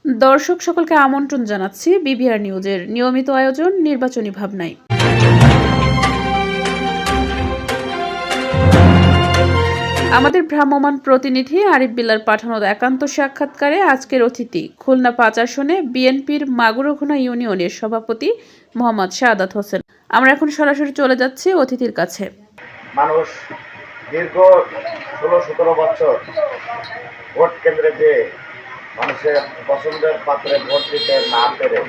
দর্শক সকলকে আমন্ত্রণ জানাচ্ছি বিবিআর নিউজের নিয়মিত আয়োজন নির্বাচনী ভাবনায়। আমাদের ভ্রাম্যমাণ প্রতিনিধি আরিফ বিল্লার পাঠানো একান্ত সাক্ষাৎকারে আজকের অতিথি খুলনা ৫ আসনে বিএনপির মাগুরঘোনা ইউনিয়নের সভাপতি মোহাম্মদ শাহাদাত হোসেন। আমরা এখন সরাসরি চলে যাচ্ছি অতিথির কাছে। মানুষ দীর্ঘ ১৬-১৭ বছর ভোট কেন্দ্রে যে মানুষের পছন্দের পাত্রে ভোট দিতে না পেরে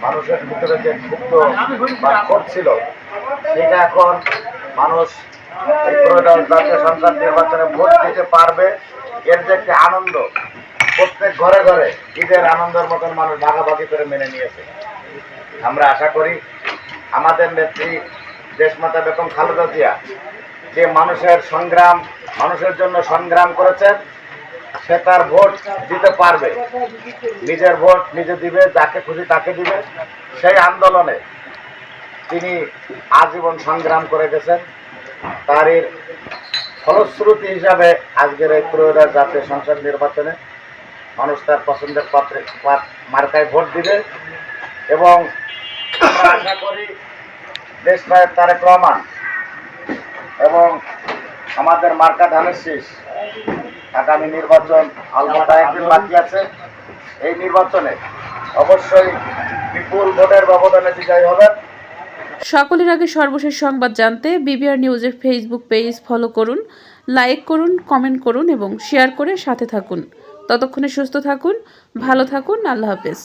মানুষের ভিতরে যে ক্ষুব্ধ বা ক্ষোভ ছিল সেটা এখন মানুষ জাতীয় সংসদ নির্বাচনে ভোট দিতে পারবে। এর যে একটি আনন্দ, প্রত্যেক ঘরে ঘরে ঈদের আনন্দের মতন মানুষ ভাগাভাগি করে মেনে নিয়েছে। আমরা আশা করি আমাদের নেত্রী দেশমাতা বেগম খালেদা জিয়া যে মানুষের জন্য সংগ্রাম করেছেন, সে তার ভোট দিতে পারবে। নিজের ভোট নিজে দিবে, যাকে খুশি তাকে দিবে। সেই আন্দোলনে তিনি আজীবন সংগ্রাম করে গেছেন। তারই ফলশ্রুতি হিসাবে আজকের এই ত্রয়োদশ জাতীয় সংসদ নির্বাচনে মানুষ তার পছন্দের মার্কায় ভোট দিবে এবং আমরা আশা করি দেশনায়ক তারেক রহমান এবং আমাদের মার্কা ধানের শীষ আগামী নির্বাচন অল্প কয়েকদিন বাকি আছে। এই নির্বাচনে অবশ্যই বিপুল ভোটের ব্যবধানে বিজয়ী হবেন। সকলের আগে সর্বশেষ সংবাদ জানতে বিবিআর নিউজের ফেসবুক পেজ ফলো করুন, লাইক করুন, কমেন্ট করুন এবং শেয়ার করে সাথে থাকুন। ততক্ষণে সুস্থ থাকুন, ভালো থাকুন। আল্লাহ হাফেজ।